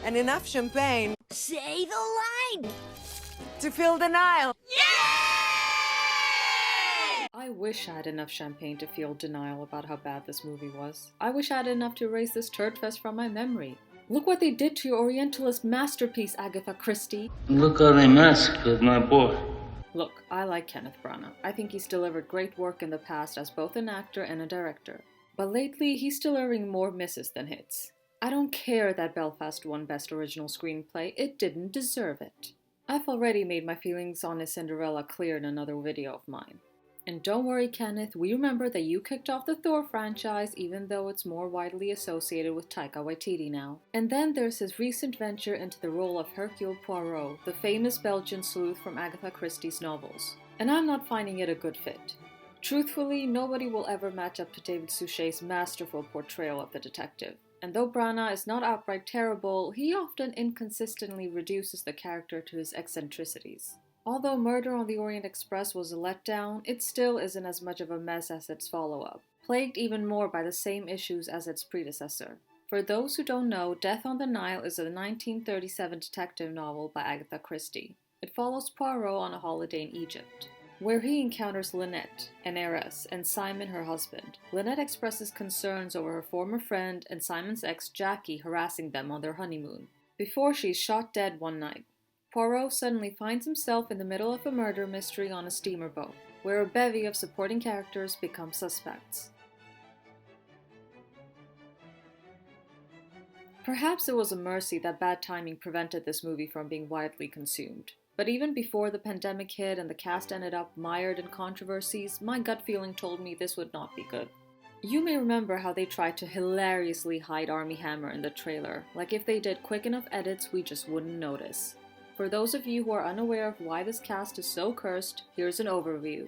and enough champagne Say the line! to fill the Nile. I wish I had enough champagne to feel denial about how bad this movie was. I wish I had enough to erase this turd fest from my memory. Look what they did to your Orientalist masterpiece, Agatha Christie. Look how they massacred my boy. Look, I like Kenneth Branagh. I think he's delivered great work in the past as both an actor and a director. But lately, he's delivering more misses than hits. I don't care that Belfast won Best Original Screenplay, it didn't deserve it. I've already made my feelings on his Cinderella clear in another video of mine. And don't worry, Kenneth, we remember that you kicked off the Thor franchise even though it's more widely associated with Taika Waititi now. And then there's his recent venture into the role of Hercule Poirot, the famous Belgian sleuth from Agatha Christie's novels. And I'm not finding it a good fit. Truthfully, nobody will ever match up to David Suchet's masterful portrayal of the detective. And though Branagh is not outright terrible, he often inconsistently reduces the character to his eccentricities. Although Murder on the Orient Express was a letdown, it still isn't as much of a mess as its follow-up, plagued even more by the same issues as its predecessor. For those who don't know, Death on the Nile is a 1937 detective novel by Agatha Christie. It follows Poirot on a holiday in Egypt, where he encounters Lynette, an heiress, and Simon, her husband. Lynette expresses concerns over her former friend and Simon's ex Jackie harassing them on their honeymoon, before she's shot dead one night. Poirot suddenly finds himself in the middle of a murder mystery on a steamer boat, where a bevy of supporting characters become suspects. Perhaps it was a mercy that bad timing prevented this movie from being widely consumed. But even before the pandemic hit and the cast ended up mired in controversies, my gut feeling told me this would not be good. You may remember how they tried to hilariously hide Armie Hammer in the trailer, like if they did quick enough edits we just wouldn't notice. For those of you who are unaware of why this cast is so cursed, here's an overview.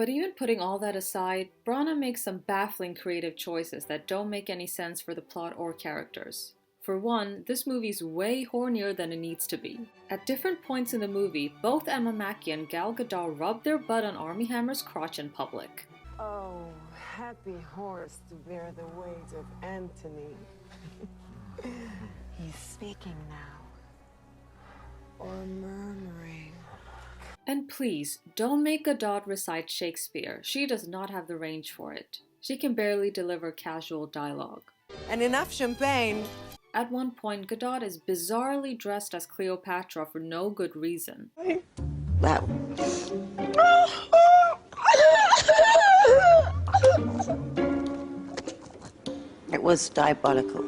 But even putting all that aside, Branagh makes some baffling creative choices that don't make any sense for the plot or characters. For one, this movie's way hornier than it needs to be. At different points in the movie, both Emma Mackey and Gal Gadot rub their butt on Armie Hammer's crotch in public. Oh, happy horse to bear the weight of Antony. He's speaking now, or murmuring. And please, don't make Gadot recite Shakespeare. She does not have the range for it. She can barely deliver casual dialogue. And enough champagne. At one point, Gadot is bizarrely dressed as Cleopatra for no good reason. That. It was diabolical.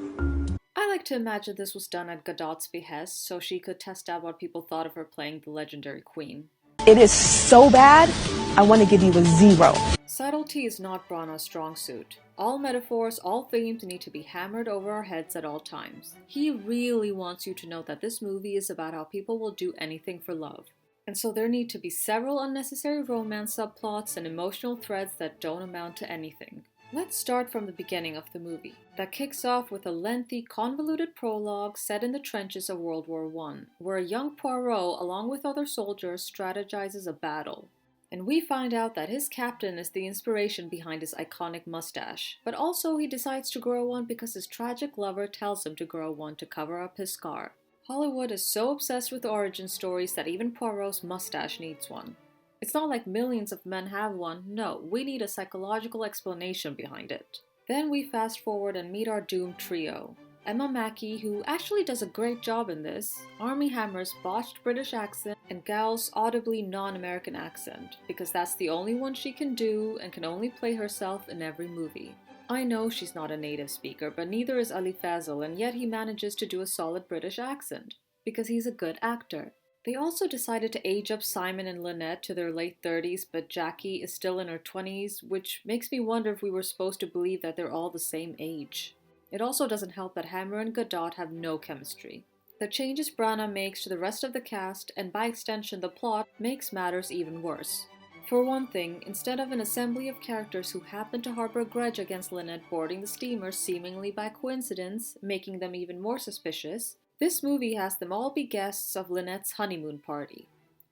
I like to imagine this was done at Gadot's behest so she could test out what people thought of her playing the legendary queen. It is so bad, I want to give you a 0. Subtlety is not Branagh's strong suit. All metaphors, all themes need to be hammered over our heads at all times. He really wants you to know that this movie is about how people will do anything for love. And so there need to be several unnecessary romance subplots and emotional threads that don't amount to anything. Let's start from the beginning of the movie. That kicks off with a lengthy, convoluted prologue set in the trenches of World War I, where a young Poirot, along with other soldiers, strategizes a battle. And we find out that his captain is the inspiration behind his iconic mustache, but also he decides to grow one because his tragic lover tells him to grow one to cover up his scar. Hollywood is so obsessed with origin stories that even Poirot's mustache needs one. It's not like millions of men have one, no, we need a psychological explanation behind it. Then we fast forward and meet our doomed trio. Emma Mackey, who actually does a great job in this, Armie Hammer's botched British accent, and Gal's audibly non-American accent, because that's the only one she can do and can only play herself in every movie. I know she's not a native speaker, but neither is Ali Fazal, and yet he manages to do a solid British accent, because he's a good actor. They also decided to age up Simon and Lynette to their late 30s, but Jackie is still in her 20s, which makes me wonder if we were supposed to believe that they're all the same age. It also doesn't help that Hammer and Gadot have no chemistry. The changes Branagh makes to the rest of the cast, and by extension the plot, makes matters even worse. For one thing, instead of an assembly of characters who happen to harbor a grudge against Lynette boarding the steamer seemingly by coincidence, making them even more suspicious, this movie has them all be guests of Lynette's honeymoon party.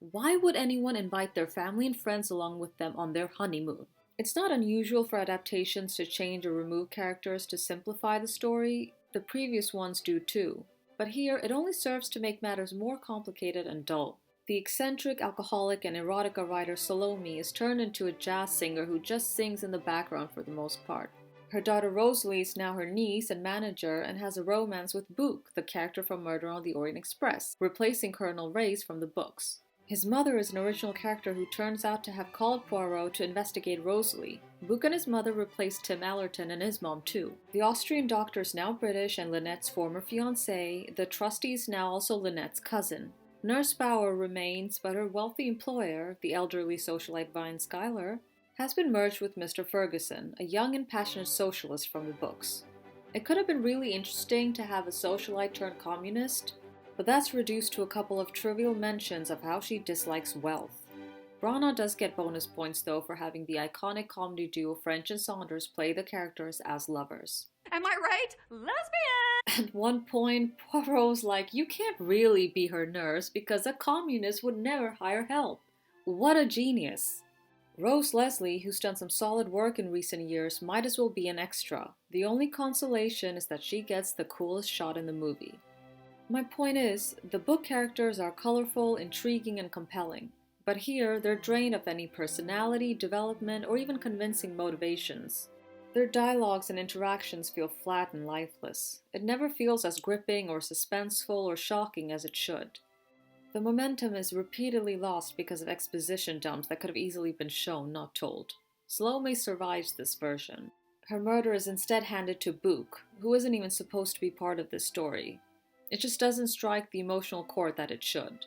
Why would anyone invite their family and friends along with them on their honeymoon? It's not unusual for adaptations to change or remove characters to simplify the story. The previous ones do too. But here, it only serves to make matters more complicated and dull. The eccentric, alcoholic, and erotica writer Salome is turned into a jazz singer who just sings in the background for the most part. Her daughter Rosalie is now her niece and manager and has a romance with Book, the character from Murder on the Orient Express, replacing Colonel Reyes from the books. His mother is an original character who turns out to have called Poirot to investigate Rosalie. Book and his mother replaced Tim Allerton and his mom too. The Austrian doctor is now British and Lynette's former fiancé. The trustee is now also Lynette's cousin. Nurse Bauer remains, but her wealthy employer, the elderly socialite Vine Schuyler, has been merged with Mr. Ferguson, a young and passionate socialist from the books. It could have been really interesting to have a socialite turned communist, but that's reduced to a couple of trivial mentions of how she dislikes wealth. Branagh does get bonus points though for having the iconic comedy duo French and Saunders play the characters as lovers. Am I right? Lesbian! At one point, Poirot's like, you can't really be her nurse because a communist would never hire help. What a genius! Rose Leslie, who's done some solid work in recent years, might as well be an extra. The only consolation is that she gets the coolest shot in the movie. My point is, the book characters are colorful, intriguing, and compelling. But here, they're drained of any personality, development, or even convincing motivations. Their dialogues and interactions feel flat and lifeless. It never feels as gripping or suspenseful or shocking as it should. The momentum is repeatedly lost because of exposition dumps that could have easily been shown, not told. Salome survives this version. Her murder is instead handed to Book, who isn't even supposed to be part of this story. It just doesn't strike the emotional chord that it should.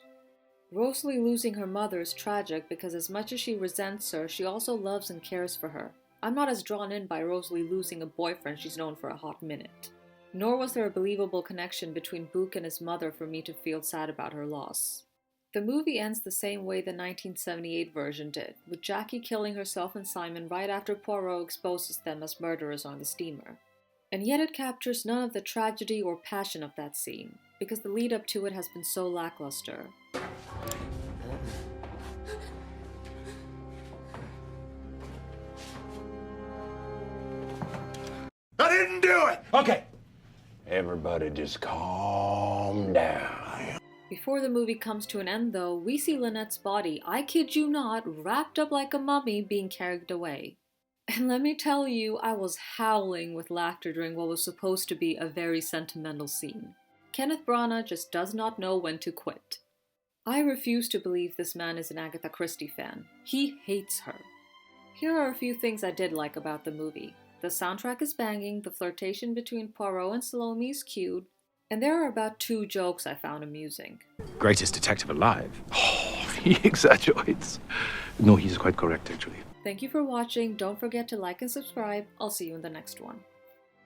Rosalie losing her mother is tragic because as much as she resents her, she also loves and cares for her. I'm not as drawn in by Rosalie losing a boyfriend she's known for a hot minute. Nor was there a believable connection between Book and his mother for me to feel sad about her loss. The movie ends the same way the 1978 version did, with Jackie killing herself and Simon right after Poirot exposes them as murderers on the steamer. And yet it captures none of the tragedy or passion of that scene, because the lead up to it has been so lackluster. I didn't do it! Okay. Everybody just calm down. Before the movie comes to an end though, we see Lynette's body, I kid you not, wrapped up like a mummy being carried away. And let me tell you, I was howling with laughter during what was supposed to be a very sentimental scene. Kenneth Branagh just does not know when to quit. I refuse to believe this man is an Agatha Christie fan. He hates her. Here are a few things I did like about the movie. The soundtrack is banging, the flirtation between Poirot and Salome is cute, and there are about 2 jokes I found amusing. Greatest detective alive. Oh, he exaggerates. No, he's quite correct, actually. Thank you for watching. Don't forget to like and subscribe. I'll see you in the next one.